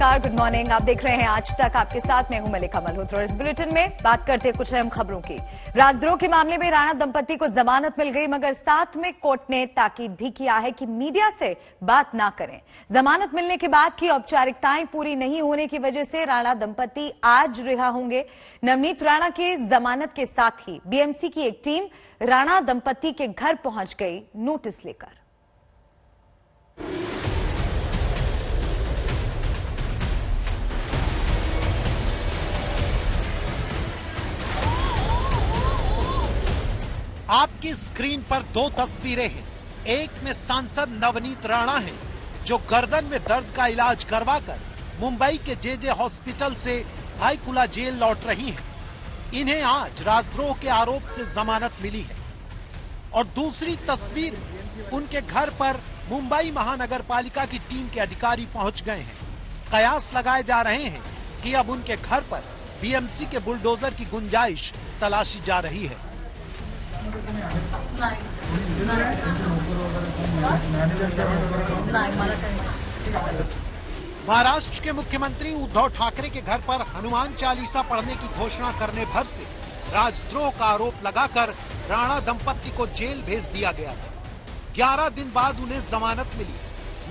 नमस्कार, good morning. आप देख रहे हैं आज तक, आपके साथ मैं हूं मलिका मल्होत्रा। इस बुलेटिन में बात करते हैं कुछ अहम खबरों की। राजद्रोह के मामले में राणा दंपति को जमानत मिल गई, मगर साथ में कोर्ट ने ताकीद भी किया है कि मीडिया से बात ना करें। जमानत मिलने के बाद की औपचारिकताएं पूरी नहीं होने की वजह से राणा दंपति आज रिहा होंगे। नवनीत राणा के जमानत के साथ ही बीएमसी की एक टीम राणा दंपति के घर पहुंच गई नोटिस लेकर। आपकी स्क्रीन पर दो तस्वीरें हैं। एक में सांसद नवनीत राणा हैं, जो गर्दन में दर्द का इलाज करवाकर मुंबई के जेजे हॉस्पिटल से भाईकुला जेल लौट रही हैं। इन्हें आज राजद्रोह के आरोप से जमानत मिली है। और दूसरी तस्वीर, उनके घर पर मुंबई महानगर पालिका की टीम के अधिकारी पहुंच गए हैं। कयास लगाए जा रहे हैं कि अब उनके घर पर बीएमसी के बुलडोजर की गुंजाइश तलाशी जा रही है। महाराष्ट्र के मुख्यमंत्री उद्धव ठाकरे के घर पर हनुमान चालीसा पढ़ने की घोषणा करने भर से राजद्रोह का आरोप लगाकर राणा दंपति को जेल भेज दिया गया था। 11 दिन बाद उन्हें जमानत मिली,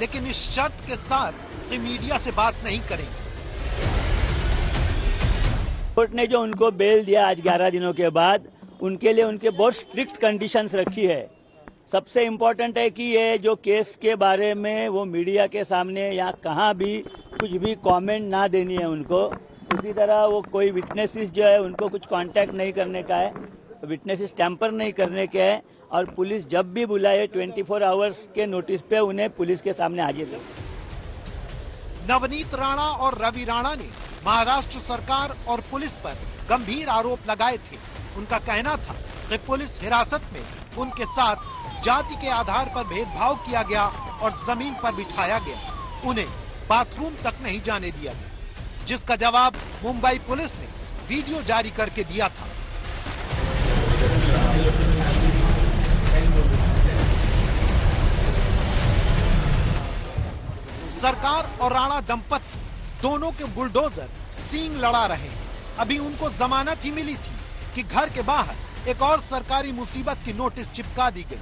लेकिन इस शर्त के साथ कि मीडिया से बात नहीं करेंगे। कोर्ट ने जो उनको बेल दिया आज 11 दिनों के बाद, उनके लिए उनके बहुत स्ट्रिक्ट कंडीशंस रखी है। सबसे इम्पोर्टेंट है कि ये जो केस के बारे में वो मीडिया के सामने या कहाँ भी कुछ भी कमेंट ना देनी है उनको। उसी तरह वो कोई विटनेसेस जो है उनको कुछ कांटेक्ट नहीं करने का है, विटनेसेस टैंपर नहीं करने के है। और पुलिस जब भी बुलाए 24 आवर्स के नोटिस पे उन्हें पुलिस के सामने हाजिर रहे। नवनीत राणा और रवि राणा ने महाराष्ट्र सरकार और पुलिस पर गंभीर आरोप लगाए थे। उनका कहना था कि पुलिस हिरासत में उनके साथ जाति के आधार पर भेदभाव किया गया और जमीन पर बिठाया गया। उन्हें बाथरूम तक नहीं जाने दिया गया, जिसका जवाब मुंबई पुलिस ने वीडियो जारी करके दिया था। सरकार और राणा दंपति दोनों के बुलडोजर सींग लड़ा रहे हैं। अभी उनको जमानत ही मिली थी कि घर के बाहर एक और सरकारी मुसीबत की नोटिस चिपका दी गई,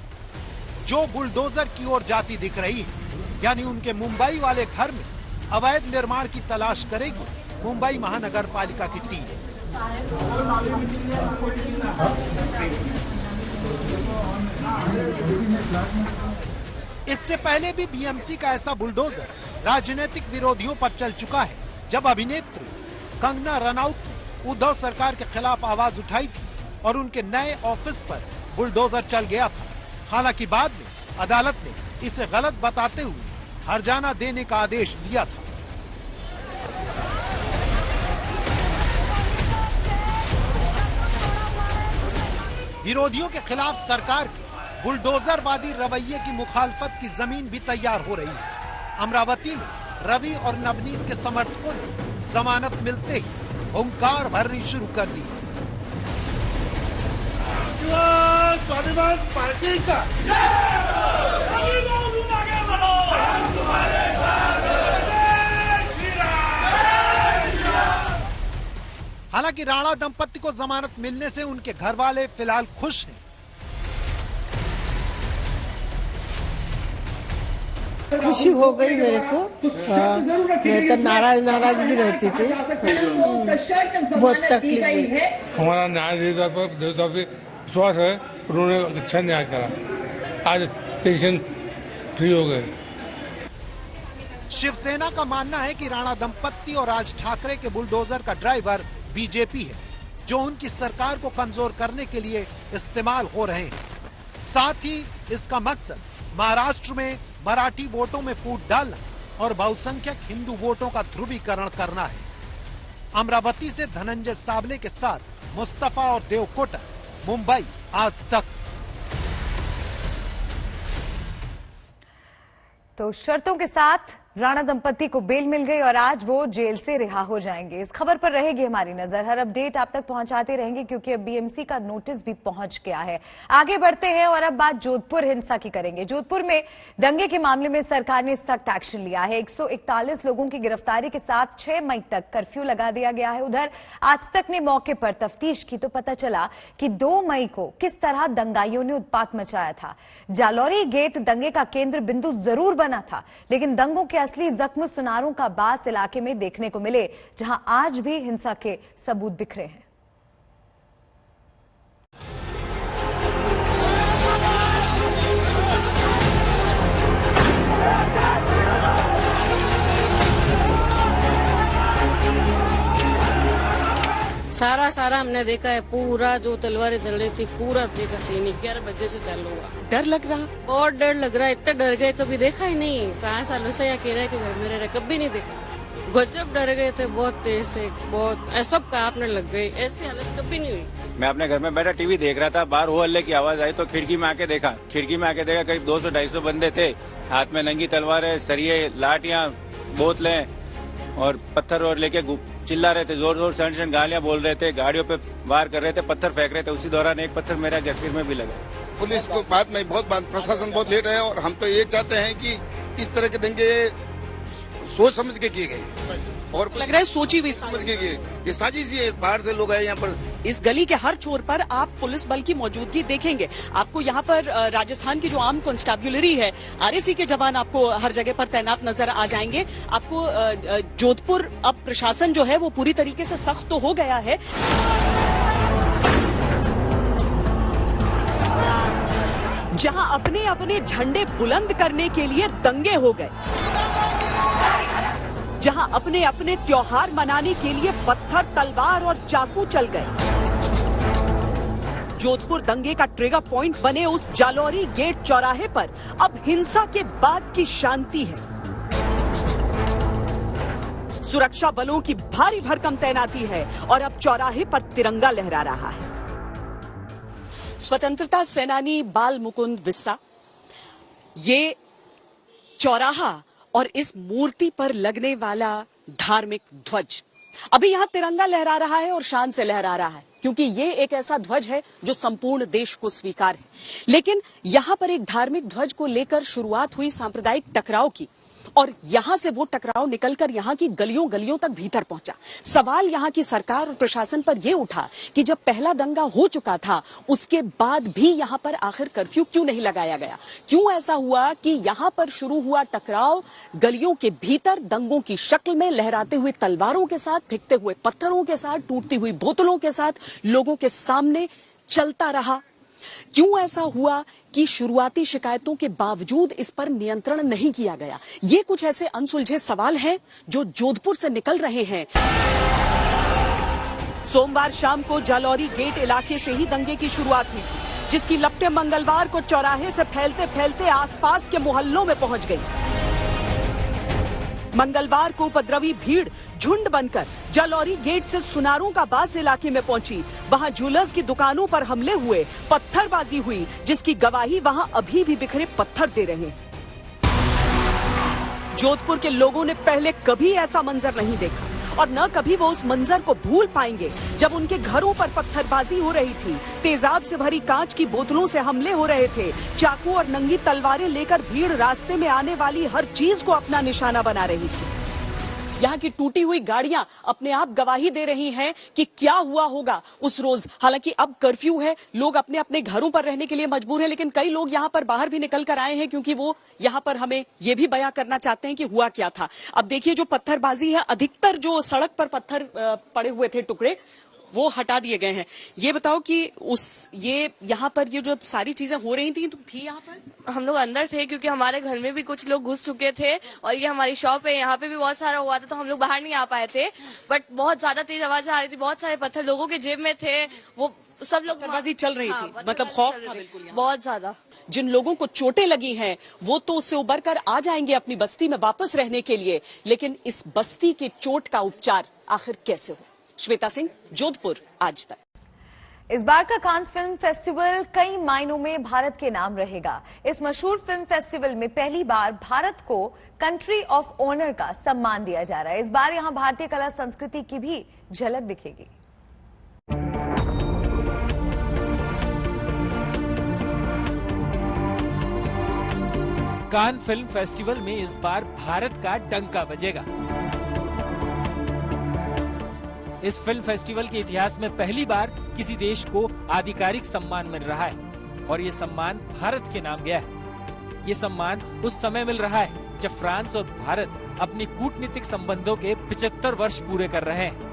जो बुलडोजर की ओर जाती दिख रही है। यानी उनके मुंबई वाले घर में अवैध निर्माण की तलाश करेगी मुंबई महानगर पालिका की टीम। इससे पहले भी बीएमसी का ऐसा बुलडोजर राजनीतिक विरोधियों पर चल चुका है, जब अभिनेत्री कंगना रनौत ने उद्धव सरकार के खिलाफ आवाज उठाई थी और उनके नए ऑफिस पर बुलडोजर चल गया था। हालांकि बाद में अदालत ने इसे गलत बताते हुए हर्जाना देने का आदेश दिया था। विरोधियों के खिलाफ सरकार के बुलडोजरवादी रवैये की मुखालफत की जमीन भी तैयार हो रही है। अमरावती में रवि और नवनीत के समर्थकों ने जमानत मिलते ही हुंकार भरनी शुरू कर दी। स्वाभिमान पार्टी का हालांकि राणा दंपति को जमानत मिलने से उनके घर वाले फिलहाल खुश हैं। खुशी हो गई मेरे को। मैं तो नाराज भी रहती थी, बहुत तकलीफ है। हमारा न्याय देवता पे विश्वास है, उन्होंने अच्छा न्याय करा। आज टेंशन फ्री हो गए। शिवसेना का मानना है कि राणा दंपति और राज ठाकरे के बुलडोजर का ड्राइवर बीजेपी है, जो उनकी सरकार को कमजोर करने के लिए इस्तेमाल हो रहे हैं। साथ ही इसका मकसद महाराष्ट्र में मराठी वोटों में फूट डालना और बहुसंख्यक हिंदू वोटों का ध्रुवीकरण करना है। अमरावती से धनंजय साबले के साथ मुस्तफा और देवकोटा, मुंबई आज तक। तो शर्तों के साथ राणा दंपति को बेल मिल गई और आज वो जेल से रिहा हो जाएंगे। इस खबर पर रहेगी हमारी नजर। हर अपडेट आप तक पहुंचाते रहेंगे क्योंकि अब बीएमसी का नोटिस भी पहुंच गया है। आगे बढ़ते हैं और अब बात जोधपुर हिंसा की करेंगे। जोधपुर में दंगे के मामले में सरकार ने सख्त एक्शन लिया है। 141 लोगों की गिरफ्तारी के साथ 6 मई तक कर्फ्यू लगा दिया गया है। उधर आज तक ने मौके पर तफ्तीश की तो पता चला कि 2 मई को किस तरह दंगाइयों ने उत्पात मचाया था। जालौरी गेट दंगे का केंद्र बिंदु जरूर बना था, लेकिन दंगों के असली जख्म सुनारों का बास इलाके में देखने को मिले, जहां आज भी हिंसा के सबूत बिखरे हैं। सारा हमने देखा है। पूरा जो तलवारें चल रही थी पूरा देखा सीन 11 बजे से चालू हुआ। डर लग रहा? बहुत डर लग रहा है। इतना डर गए कभी देखा ही नहीं। 7 सालों से या कह रहे कि घर में रह रहे, कभी नहीं देखा। गजब डर गए थे, बहुत तेज से, बहुत सब कांपने लग गई। ऐसी हालत कभी नहीं हुई। मैं अपने घर में बैठा टीवी देख रहा था, बाहर हो हल्ले की आवाज आई तो खिड़की में आके देखा करीब 200-250 बंदे थे, हाथ में नंगी तलवारें, सरिये, लाठियां, बोतलें और पत्थर और लेके चिल्ला रहे थे, जोर से गालियां बोल रहे थे, गाड़ियों पे वार कर रहे थे, पत्थर फेंक रहे थे। उसी दौरान एक पत्थर मेरा सिर में भी लगा। पुलिस को बात में प्रशासन बहुत लेट है और हम तो ये चाहते हैं कि इस तरह के दंगे सोच समझ के किए गए और लग रहा है सोची हुई समझ के किए। ये साजिश ही है, बाहर से लोग आए यहाँ पर। इस गली के हर छोर पर आप पुलिस बल की मौजूदगी देखेंगे। आपको यहाँ पर राजस्थान की जो आर्म कांस्टेबुलरी है, आरएसी के जवान आपको हर जगह पर तैनात नजर आ जाएंगे। आपको जोधपुर अब प्रशासन जो है वो पूरी तरीके से सख्त तो हो गया है। जहां अपने अपने झंडे बुलंद करने के लिए दंगे हो गए, जहां अपने अपने त्योहार मनाने के लिए पत्थर, तलवार और चाकू चल गए। जोधपुर दंगे का ट्रिगर पॉइंट बने उस जालौरी गेट चौराहे पर अब हिंसा के बाद की शांति है। सुरक्षा बलों की भारी भरकम तैनाती है और अब चौराहे पर तिरंगा लहरा रहा है। स्वतंत्रता सेनानी बाल मुकुंद बिस्सा, ये चौराहा और इस मूर्ति पर लगने वाला धार्मिक ध्वज अभी यहां तिरंगा लहरा रहा है और शान से लहरा रहा है, क्योंकि ये एक ऐसा ध्वज है जो संपूर्ण देश को स्वीकार है। लेकिन यहां पर एक धार्मिक ध्वज को लेकर शुरुआत हुई सांप्रदायिक टकराव की और यहां से वो टकराव निकलकर यहां की गलियों गलियों तक भीतर पहुंचा। सवाल यहां की सरकार और प्रशासन पर यह उठा कि जब पहला दंगा हो चुका था उसके बाद भी यहां पर आखिर कर्फ्यू क्यों नहीं लगाया गया? क्यों ऐसा हुआ कि यहां पर शुरू हुआ टकराव गलियों के भीतर दंगों की शक्ल में, लहराते हुए तलवारों के साथ, फेंकते हुए पत्थरों के साथ, टूटती हुई बोतलों के साथ लोगों के सामने चलता रहा? क्यों ऐसा हुआ कि शुरुआती शिकायतों के बावजूद इस पर नियंत्रण नहीं किया गया? ये कुछ ऐसे अनसुलझे सवाल हैं जो जोधपुर से निकल रहे हैं। सोमवार शाम को जालौरी गेट इलाके से ही दंगे की शुरुआत हुई थी, जिसकी लपटें मंगलवार को चौराहे से फैलते फैलते आसपास के मोहल्लों में पहुंच गई। मंगलवार को उपद्रवी भीड़ झुंड बनकर जालौरी गेट से सुनारों का बास इलाके में पहुंची। वहां ज्वेलर्स की दुकानों पर हमले हुए, पत्थरबाजी हुई, जिसकी गवाही वहां अभी भी बिखरे पत्थर दे रहे हैं। जोधपुर के लोगों ने पहले कभी ऐसा मंजर नहीं देखा और न कभी वो उस मंजर को भूल पाएंगे जब उनके घरों पर पत्थरबाजी हो रही थी, तेजाब से भरी कांच की बोतलों से हमले हो रहे थे, चाकू और नंगी तलवारें लेकर भीड़ रास्ते में आने वाली हर चीज को अपना निशाना बना रही थी। यहाँ की टूटी हुई गाड़ियां अपने आप गवाही दे रही हैं कि क्या हुआ होगा उस रोज। हालांकि अब कर्फ्यू है, लोग अपने अपने घरों पर रहने के लिए मजबूर हैं, लेकिन कई लोग यहाँ पर बाहर भी निकल कर आए हैं क्योंकि वो यहाँ पर हमें ये भी बयां करना चाहते हैं कि हुआ क्या था। अब देखिए, जो पत्थरबाजी है, अधिकतर जो सड़क पर पत्थर पड़े हुए थे टुकड़े, वो हटा दिए गए हैं। ये बताओ कि ये यहाँ पर ये जो सारी चीजें हो रही थी, तुम थी यहाँ पर? हम लोग अंदर थे क्योंकि हमारे घर में भी कुछ लोग घुस चुके थे और ये हमारी शॉप है, यहाँ पे भी बहुत सारा हुआ था, तो हम लोग बाहर नहीं आ पाए थे। बट बहुत ज्यादा तेज आवाजें आ रही थी, बहुत सारे पत्थर लोगों के जेब में थे, वो सब लोग पत्थरबाजी चल रही थी, मतलब खौफ था बिल्कुल बहुत ज्यादा। जिन लोगों को चोटें लगी हैं वो तो उससे उबर कर आ जाएंगे अपनी बस्ती में वापस रहने के लिए, लेकिन इस बस्ती के चोट का उपचार आखिर कैसे हो? श्वेता सिंह, जोधपुर, आज तक। इस बार का कांस फिल्म फेस्टिवल कई मायनों में भारत के नाम रहेगा। इस मशहूर फिल्म फेस्टिवल में पहली बार भारत को कंट्री ऑफ ऑनर का सम्मान दिया जा रहा है। इस बार यहां भारतीय कला संस्कृति की भी झलक दिखेगी। कान फिल्म फेस्टिवल में इस बार भारत का डंका बजेगा। इस फिल्म फेस्टिवल के इतिहास में पहली बार किसी देश को आधिकारिक सम्मान मिल रहा है और ये सम्मान भारत के नाम गया है। ये सम्मान उस समय मिल रहा है जब फ्रांस और भारत अपनी कूटनीतिक संबंधों के 75 वर्ष पूरे कर रहे हैं।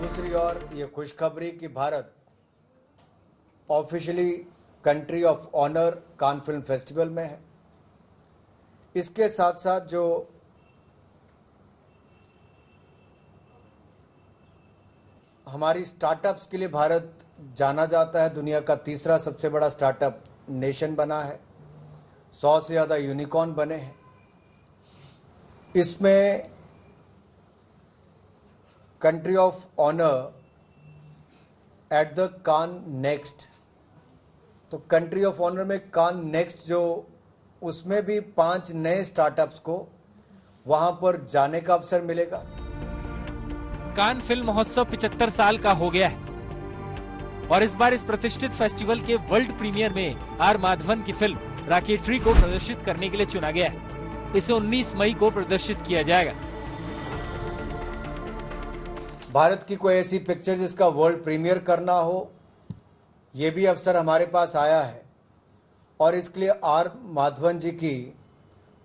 दूसरी ओर ये खुशखबरी कि Bharat officially country of honour Cannes film festival में है। इसके साथ साथ जो हमारी स्टार्टअप्स के लिए भारत जाना जाता है, दुनिया का तीसरा सबसे बड़ा स्टार्टअप नेशन बना है, 100 से ज्यादा यूनिकॉर्न बने हैं। इसमें country of honour at the Cannes Next, तो कंट्री ऑफ ऑनर में कान नेक्स्ट जो उसमें भी 5 नए स्टार्टअप्स को वहां पर जाने का अवसर मिलेगा। कान फिल्म महोत्सव 75 साल का हो गया है और इस बार इस प्रतिष्ठित फेस्टिवल के वर्ल्ड प्रीमियर में आर माधवन की फिल्म रॉकेटरी को प्रदर्शित करने के लिए चुना गया है। इसे 19 मई को प्रदर्शित किया जाएगा। भारत की कोई ऐसी पिक्चर जिसका वर्ल्ड प्रीमियर करना हो, ये भी अवसर हमारे पास आया है और इसके लिए आर माधवन जी की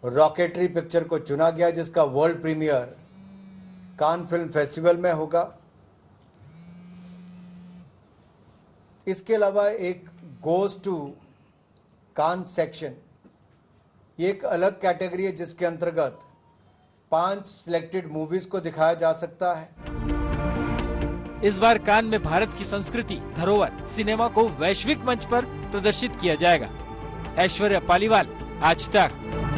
रॉकेटरी पिक्चर को चुना गया जिसका world premiere Cannes film festival में होगा। इसके अलावा एक गोज टू कान सेक्शन, ये एक अलग कैटेगरी है जिसके अंतर्गत 5 सिलेक्टेड मूवीज को दिखाया जा सकता है। इस बार कान में भारत की संस्कृति, धरोहर, सिनेमा को वैश्विक मंच पर प्रदर्शित किया जाएगा। ऐश्वर्या पालीवाल, आज तक।